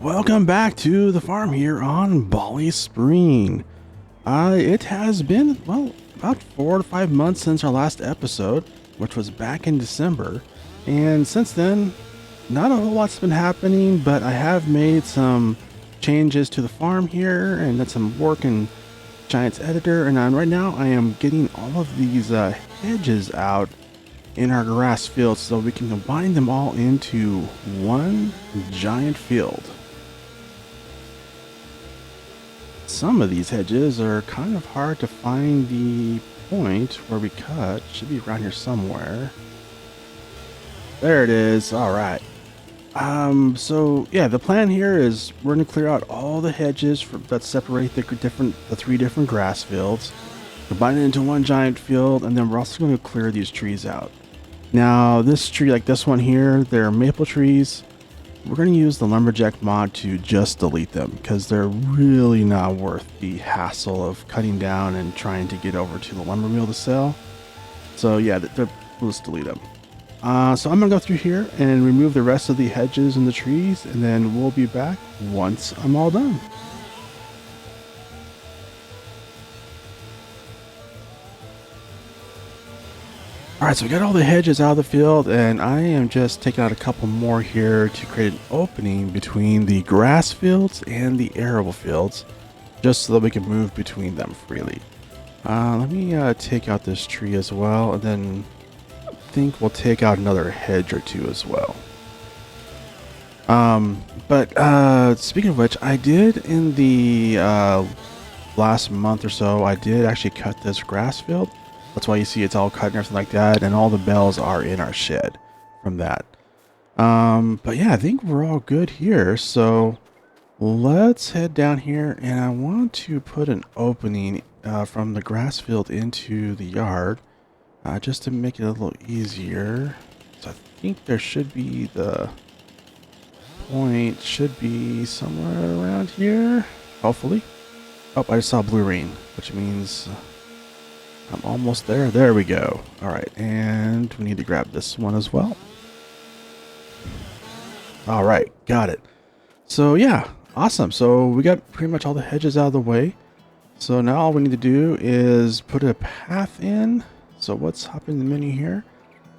Welcome back to the farm here on Bally Spring. It has been, well, about 4 to 5 months since our last episode, which was back in December. And since then, not a whole lot's been happening, but I have made some changes to the farm here and done some work in Giants Editor. And right now I am getting all of these hedges out in our grass field so we can combine them all into one giant field. Some of these hedges are kind of hard to find the point where we cut. Should be around here somewhere. There it is. All right. So yeah, the plan here is we're going to clear out all the hedges that separate the three different grass fields, combine it into one giant field, and then we're also going to clear these trees out. Now, this tree, like this one here, they're maple trees. We're going to use the lumberjack mod to just delete them because they're really not worth the hassle of cutting down and trying to get over to the lumber mill to sell. So yeah, we'll just delete them. So I'm going to go through here and remove the rest of the hedges and the trees, and then we'll be back once I'm all done. Alright, so we got all the hedges out of the field, and I am just taking out a couple more here to create an opening between the grass fields and the arable fields, just so that we can move between them freely. Let me take out this tree as well, and then I think we'll take out another hedge or two as well. But speaking of which, I did in the last month or so, I did actually cut this grass field. That's why you see it's all cut and everything like that, and all the bells are in our shed from that. But yeah, I think we're all good here. So let's head down here, and I want to put an opening from the grass field into the yard, just to make it a little easier. So I think there should be the point should be somewhere around here, hopefully. Oh, I just saw blue rain, which means I'm almost there. There we go. All right, and we need to grab this one as well. All right, got it. So yeah, awesome. So we got pretty much all the hedges out of the way. So now all we need to do is put a path in. So let's hop in the menu here,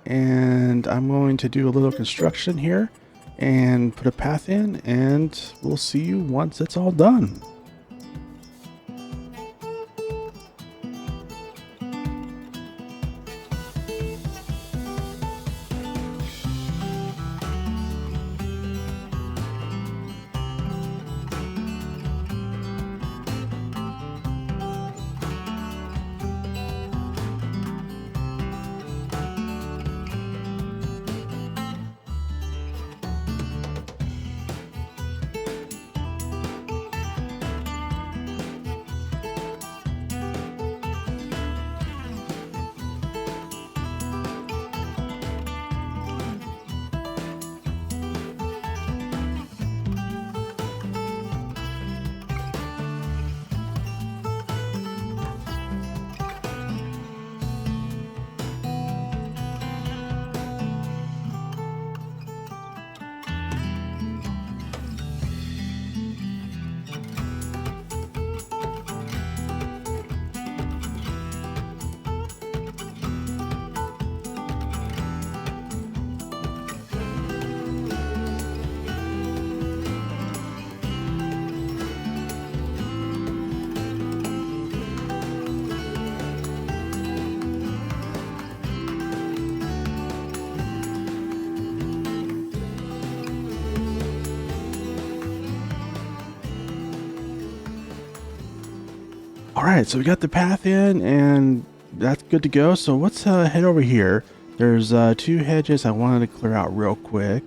and I'm going to do a little construction here and put a path in, and we'll see you once it's all done. All right, so we got the path in, and that's good to go. So let's head over here. There's two hedges I wanted to clear out real quick.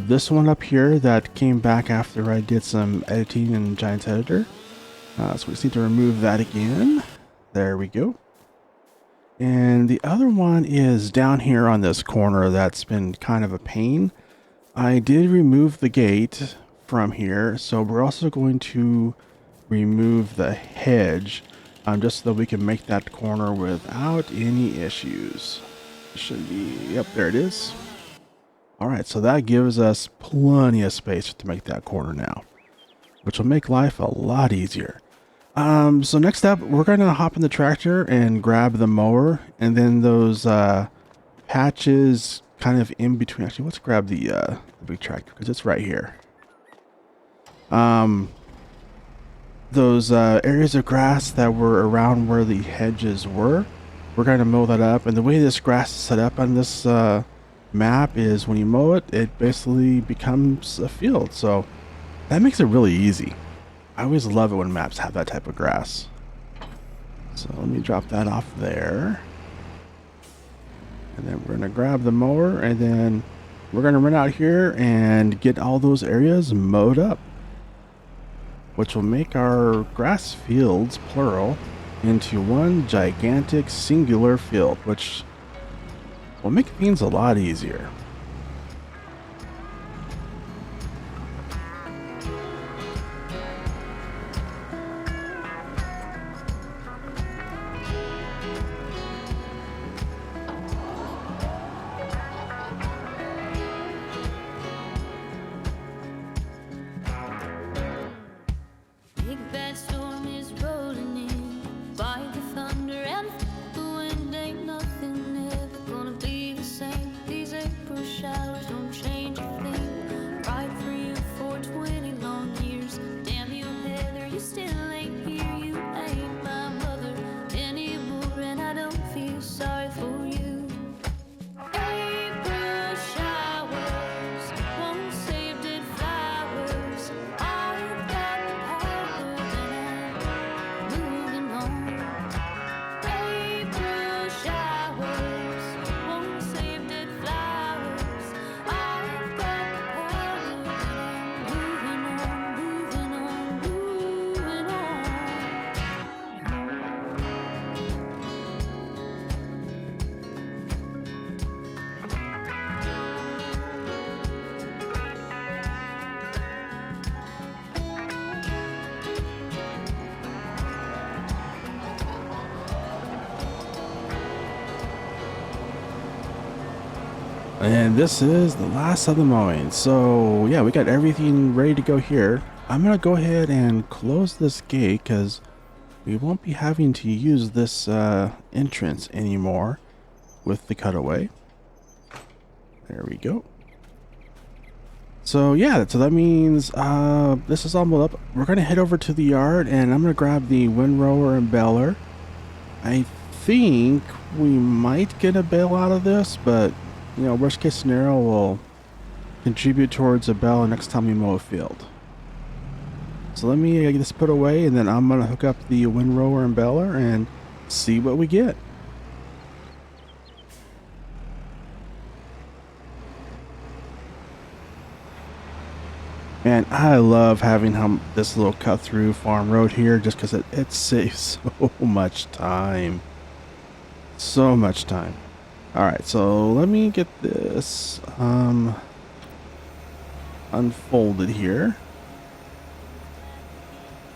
This one up here that came back after I did some editing in Giants Editor. So we just need to remove that again. There we go. And the other one is down here on this corner that's been kind of a pain. I did remove the gate from here, so we're also going to remove the hedge just so that we can make that corner without any issues. It should be, yep, there it is. All right, so that gives us plenty of space to make that corner now, which will make life a lot easier. So next up, we're going to hop in the tractor and grab the mower, and then those patches kind of in between. Actually, let's grab the big tractor because it's right here. Those areas of grass that were around where the hedges were, we're going to mow that up. And the way this grass is set up on this map is when you mow it, it basically becomes a field. So that makes it really easy. I always love it when maps have that type of grass. So let me drop that off there. And then we're going to grab the mower, and then we're going to run out here and get all those areas mowed up, which will make our grass fields, plural, into one gigantic singular field, which will make things a lot easier. And this is the last of the mowing. So yeah, we got everything ready to go here. I'm gonna go ahead and close this gate because we won't be having to use this entrance anymore with the cutaway. There we go. So yeah, so that means this is all mowed up. We're gonna head over to the yard, and I'm gonna grab the windrower and baler. I think we might get a bale out of this, but you know, worst case scenario, will contribute towards a bale next time we mow a field. So let me get this put away, and then I'm gonna hook up the windrower and baler and see what we get. And I love having this little cut through farm road here, just because it saves so much time. So much time. Alright, so let me get this unfolded here.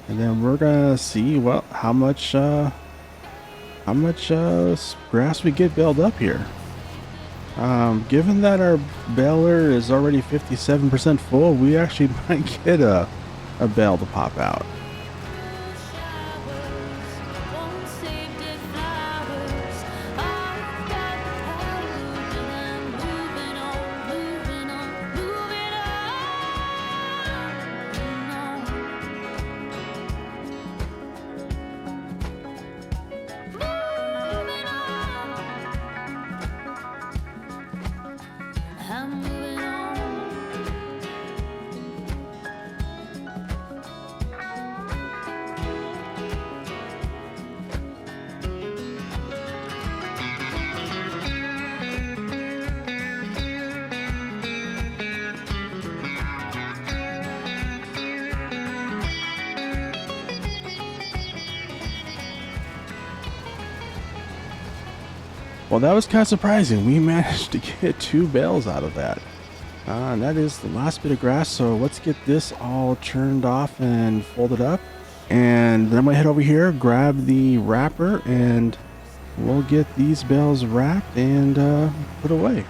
And then we're gonna see how much grass we get baled up here. Given that our baler is already 57% full, we actually might get a bale to pop out. Well, that was kind of surprising. We managed to get 2 bales out of that. And that is the last bit of grass. So let's get this all churned off and folded up. And then I'm going to head over here, grab the wrapper, and we'll get these bales wrapped and put away.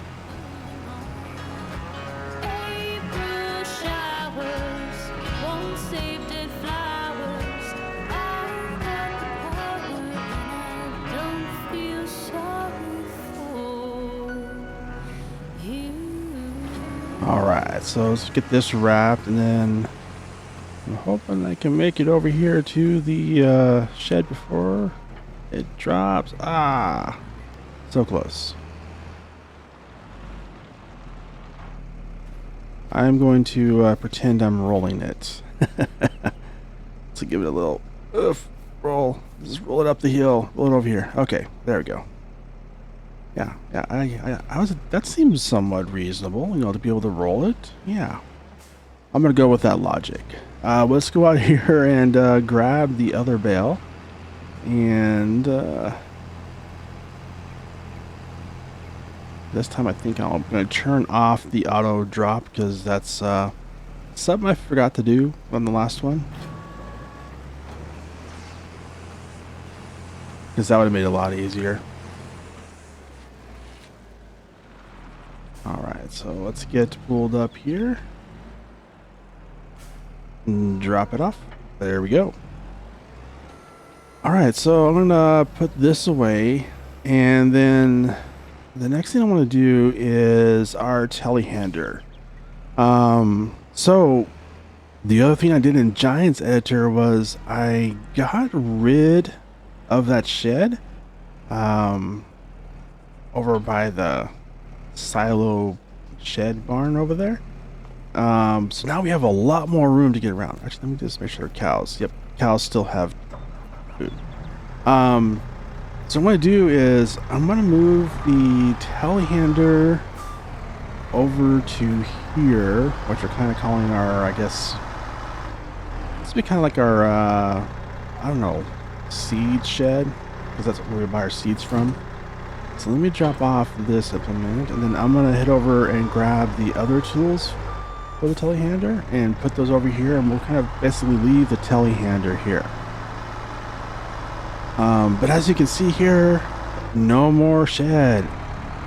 right, so let's get this wrapped, and then I'm hoping I can make it over here to the shed before it drops. Ah, so close. I'm going to pretend I'm rolling it. To give it a little roll. Just roll it up the hill. Roll it over here. Okay, there we go. Yeah, I was. That seems somewhat reasonable, you know, to be able to roll it. Yeah, I'm gonna go with that logic. Let's go out here and grab the other bale, and this time I think I'm gonna turn off the auto drop because that's something I forgot to do on the last one. Because that would have made it a lot easier. Alright, so let's get pulled up here. And drop it off. There we go. Alright, so I'm gonna put this away, and then the next thing I want to do is our telehandler. So the other thing I did in Giants Editor was I got rid of that shed over by the silo shed barn over there. So now we have a lot more room to get around. Actually, let me just make sure cows. Yep, cows still have food. So what I'm going to do is I'm going to move the telehandler over to here, which we're kind of calling our, I guess, this would be kind of like our, I don't know, seed shed, because that's where we buy our seeds from. So let me drop off this implement, and then I'm going to head over and grab the other tools for the telehandler and put those over here, and we'll kind of basically leave the telehandler here. But as you can see here, no more shed.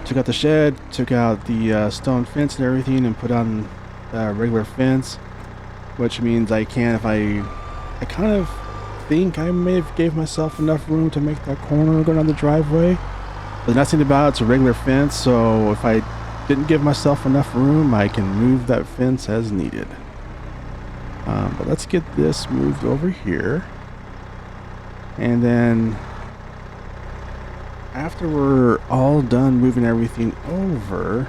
Took out the shed, took out the stone fence and everything, and put on a regular fence, which means I can, if I kind of think I may have gave myself enough room to make that corner go down the driveway. But the nice thing about it's a regular fence, so if I didn't give myself enough room, I can move that fence as needed. But let's get this moved over here. And then after we're all done moving everything over,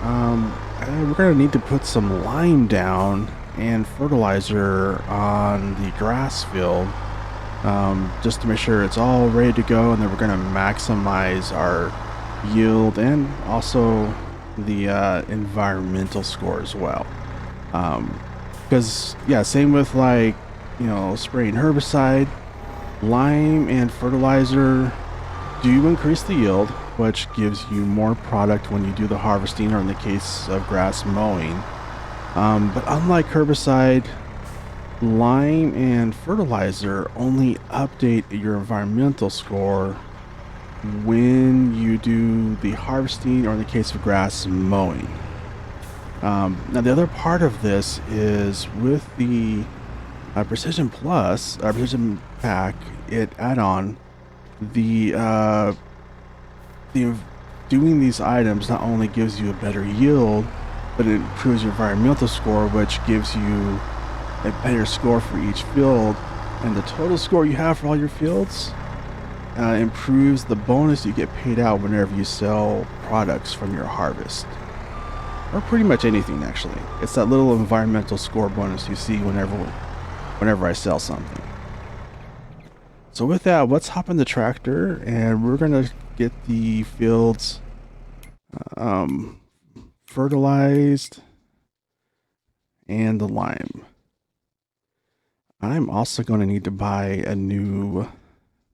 we're going to need to put some lime down and fertilizer on the grass field, just to make sure it's all ready to go, and then we're going to maximize our yield and also the environmental score as well. Because yeah, same with, like, you know, spraying herbicide, lime and fertilizer do increase the yield, which gives you more product when you do the harvesting, or in the case of grass mowing. But unlike herbicide, lime and fertilizer only update your environmental score when you do the harvesting, or in the case of grass mowing. Now the other part of this is with the Precision Plus, Precision Pack, it add-on, the doing these items not only gives you a better yield, but it improves your environmental score, which gives you a better score for each field, and the total score you have for all your fields improves the bonus you get paid out whenever you sell products from your harvest, or pretty much anything. Actually, it's that little environmental score bonus you see whenever I sell something. So with that, let's hop in the tractor, and we're gonna get the fields fertilized and the lime. I'm also going to need to buy a new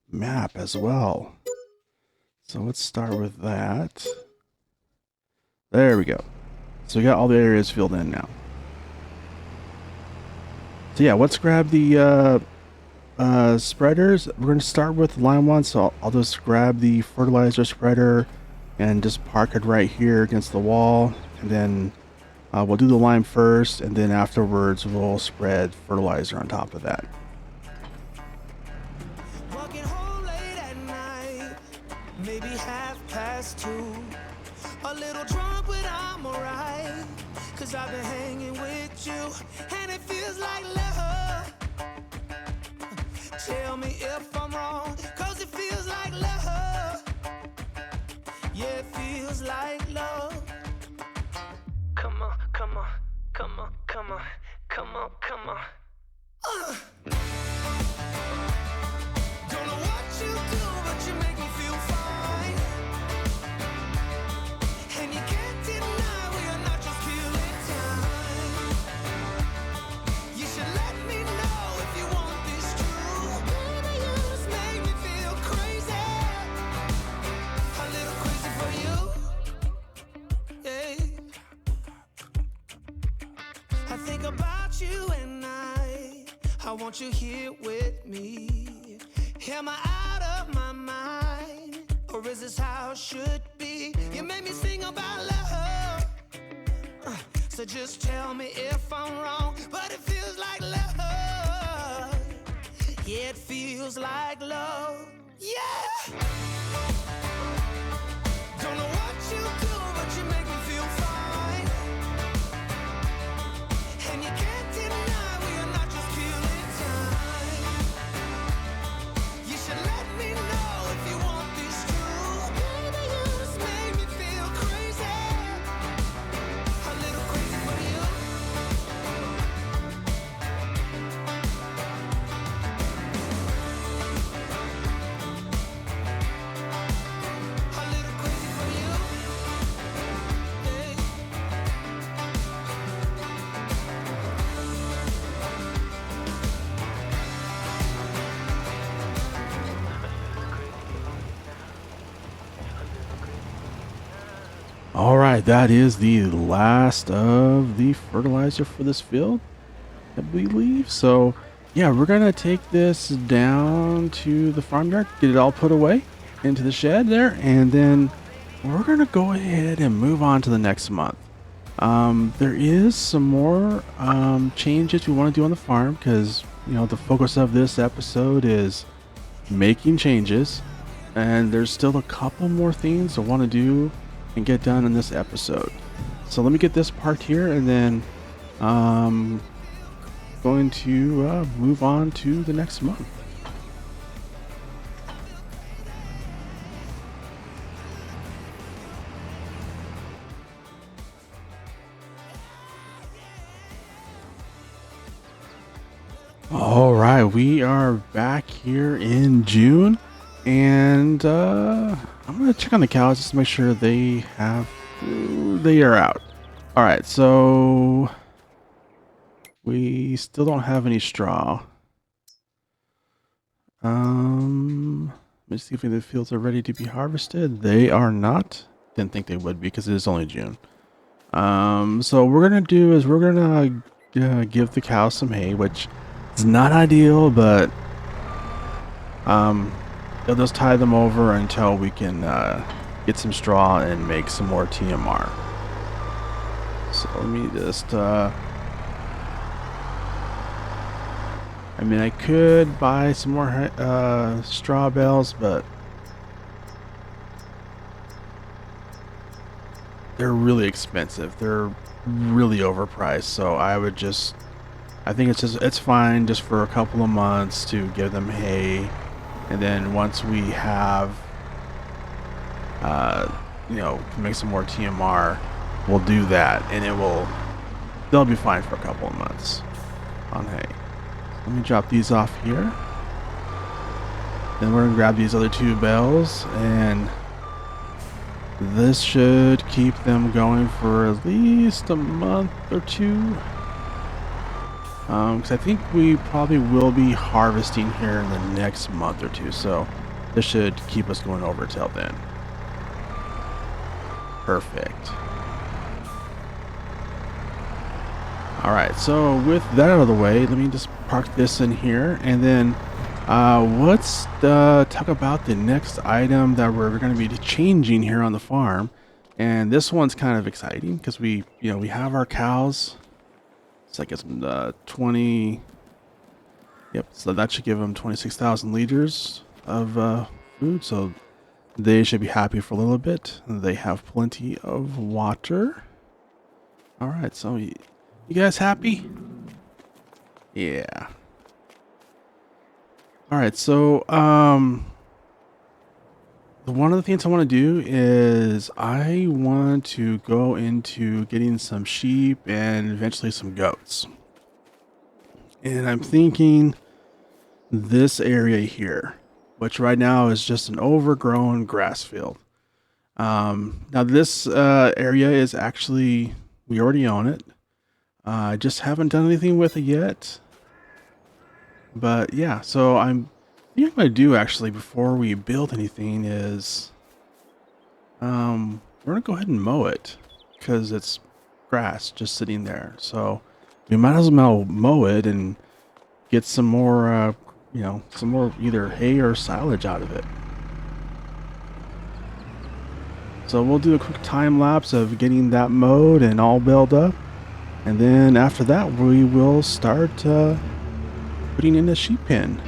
map as well. So let's start with that. There we go. So we got all the areas filled in now. So yeah, let's grab the spreaders. We're going to start with the lime one, so I'll just grab the fertilizer spreader and just park it right here against the wall, and then we'll do the lime first, and then afterwards we'll spread fertilizer on top of that. Walking home late at night, maybe 2:30, a little drunk, but I'm alright. 'cause I've been hanging with you, and it feels like love. Tell me if I'm wrong, 'cause it feels like love. Yeah, it feels like love. Come on, come on, come on, come on, come on, come on. Don't know what you do, but you make me feel fine. And you can't deny we are not just killing time. You should let me know if you want this true. Baby, you just make me feel crazy. A little crazy for you. Yeah. I think about you and I want you here with me. Am I out of my mind? Or is this how it should be? You made me sing about love. So just tell me if I'm wrong. But it feels like love. Yeah, it feels like love. Yeah! Don't know what you do, but you make me feel fine. And you can't deny we are not just killing time. You should let me know if you want this true. Baby, you just make me feel crazy. A little crazy for you. A little crazy for you. Hey. All right, that is the last of the fertilizer for this field, I believe. So, yeah, we're gonna take this down to the farmyard, get it all put away into the shed there, and then we're gonna go ahead and move on to the next month. There is some more changes we want to do on the farm because, you know, the focus of this episode is making changes, and there's still a couple more things I want to do and get done in this episode. So let me get this part here, and then going to move on to the next month. All right, we are back here in June, and I'm gonna check on the cows just to make sure they are out. All right, so we still don't have any straw. Let's see if the fields are ready to be harvested. They are not. Didn't think they would be because it is only June. So what we're gonna do is we're gonna give the cows some hay, which is not ideal, but they'll just tie them over until we can get some straw and make some more TMR. So let me just I mean, I could buy some more straw bales, but they're really expensive. They're really overpriced, so I think it's fine just for a couple of months to give them hay, and then once we have you know, make some more TMR, we'll do that, and they'll be fine for a couple of months on hay. Let me drop these off here. Then we're gonna grab these other two bales, and this should keep them going for at least a month or two. Because I think we probably will be harvesting here in the next month or two, so this should keep us going over till then. Perfect. Alright, so with that out of the way, let me just park this in here, and then let's talk about the next item that we're going to be changing here on the farm. And this one's kind of exciting because we have our cows. It's like it's 20. Yep, so that should give them 26,000 liters of food, so they should be happy for a little bit. They have plenty of water. All right, so you guys happy? Yeah. All right, so one of the things I want to do is I want to go into getting some sheep and eventually some goats. And I'm thinking this area here, which right now is just an overgrown grass field. Now this area is actually, we already own it. I just haven't done anything with it yet. But yeah, so what I'm gonna do actually before we build anything is, we're gonna go ahead and mow it because it's grass just sitting there. So we might as well mow it and get some more, some more either hay or silage out of it. So we'll do a quick time lapse of getting that mowed and all baled up. And then after that, we will start putting in the sheep pen.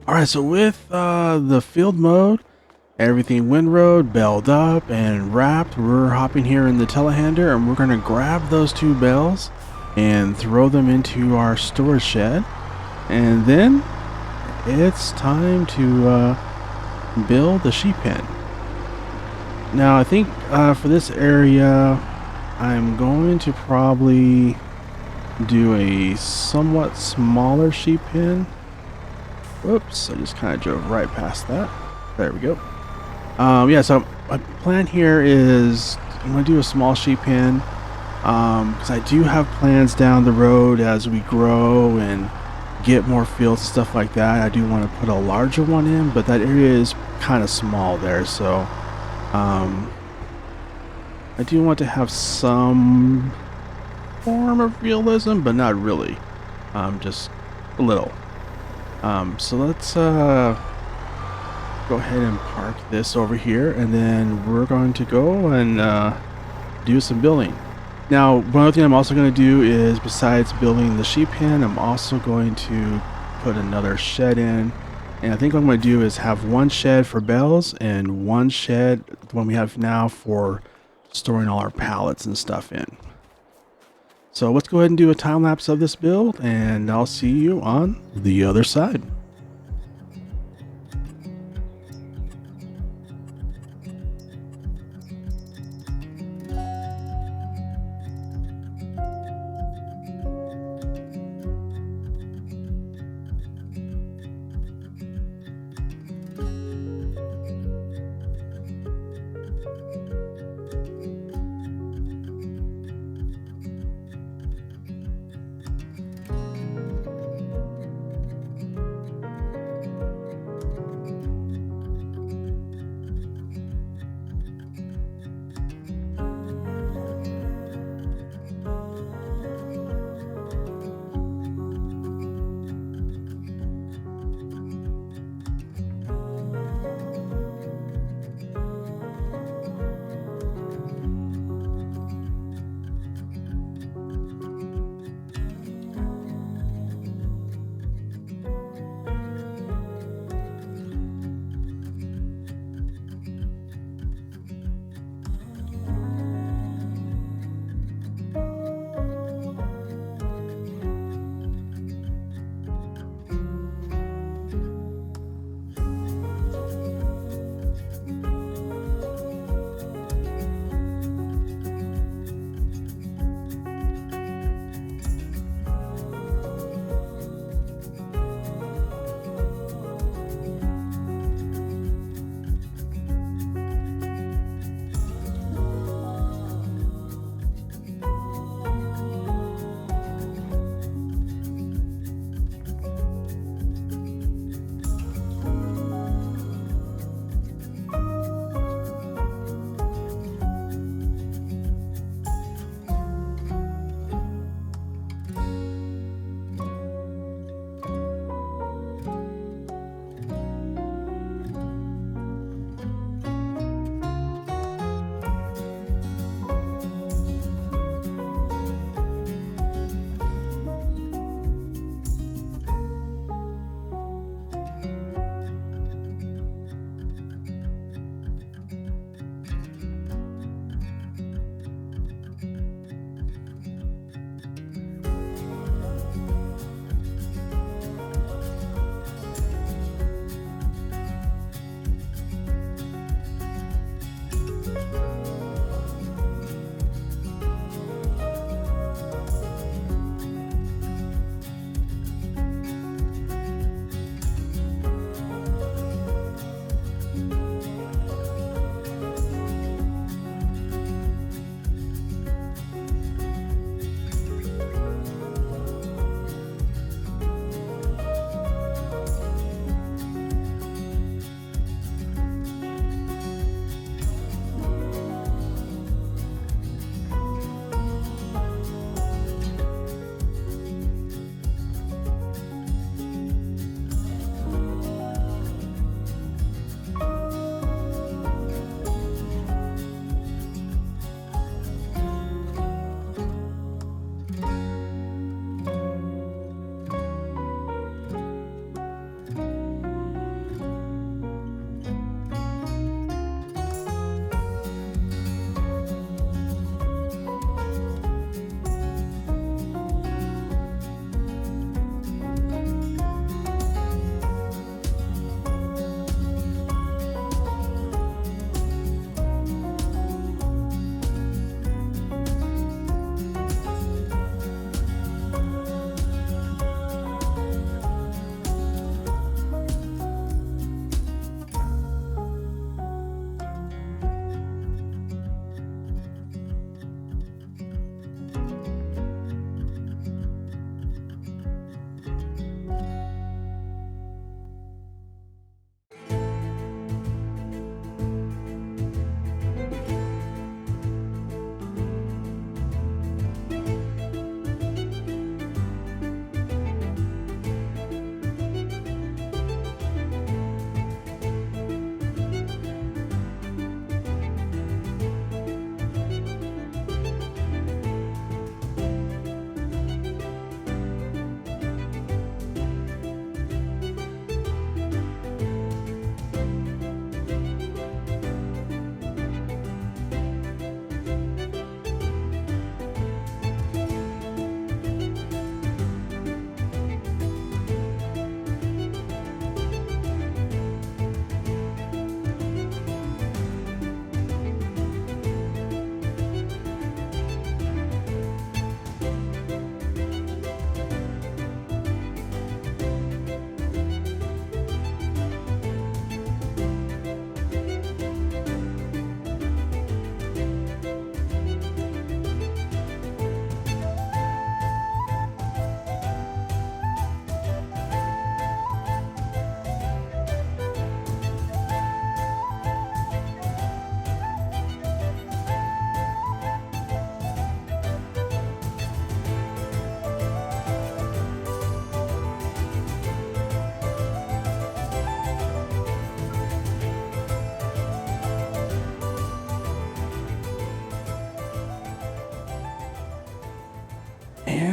All right, so with the field mode, everything windrowed, belled up, and wrapped, we're hopping here in the telehandler, and we're going to grab those two bales and throw them into our storage shed. And then it's time to build the sheep pen. Now, I think for this area, I'm going to probably do a somewhat smaller sheep pen. Whoops, I just kind of drove right past that. There we go. Yeah, so my plan here is I'm going to do a small sheep pen Because I do have plans down the road as we grow and get more fields and stuff like that. I do want to put a larger one in, but that area is kind of small there, so I do want to have some form of realism, but not really. Just a little. So let's go ahead and park this over here, and then we're going to go and do some building. Now, one other thing I'm also going to do is, besides building the sheep pen, I'm also going to put another shed in. And I think what I'm going to do is have one shed for bells and one shed, the one we have now, for storing all our pallets and stuff in. So let's go ahead and do a time lapse of this build, and I'll see you on the other side.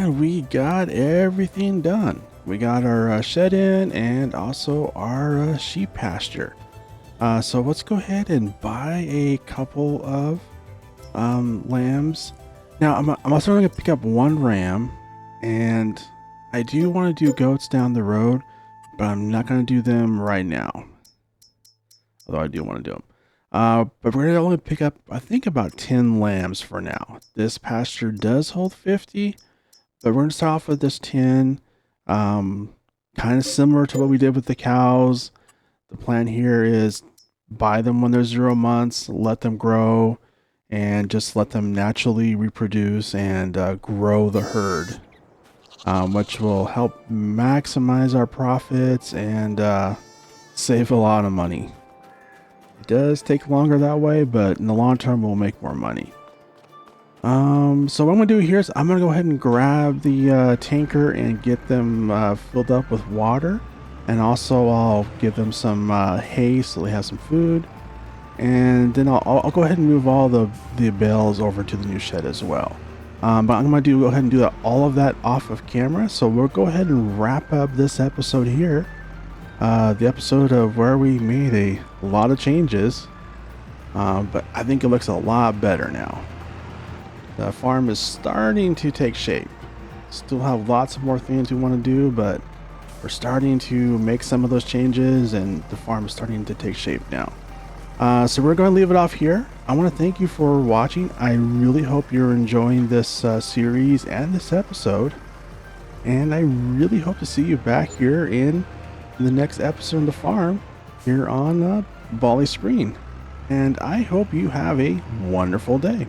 And we got everything done. We got our shed in and also our sheep pasture. So let's go ahead and buy a couple of lambs. Now I'm also going to pick up one ram, and I do want to do goats down the road, but I'm not going to do them right now. Although I do want to do them. But we're going to only pick up, I think, about 10 lambs for now. This pasture does hold 50, but we're going to start off with this 10. Kind of similar to what we did with the cows. The plan here is buy them when they're 0 months, let them grow, and just let them naturally reproduce and grow the herd, which will help maximize our profits and save a lot of money. It does take longer that way, but in the long term we'll make more money. So what I'm gonna do here is I'm gonna go ahead and grab the tanker and get them filled up with water, and also I'll give them some hay so they have some food, and then I'll go ahead and move all the bales over to the new shed as well. But I'm gonna go ahead and do all of that off of camera, so we'll go ahead and wrap up this episode here. The episode of where we made a lot of changes, but I think it looks a lot better now. The farm is starting to take shape. Still have lots of more things we want to do, but we're starting to make some of those changes and the farm is starting to take shape now. So we're going to leave it off here. I want to thank you for watching. I really hope you're enjoying this series and this episode. And I really hope to see you back here in the next episode of the farm here on Bally Spring. And I hope you have a wonderful day.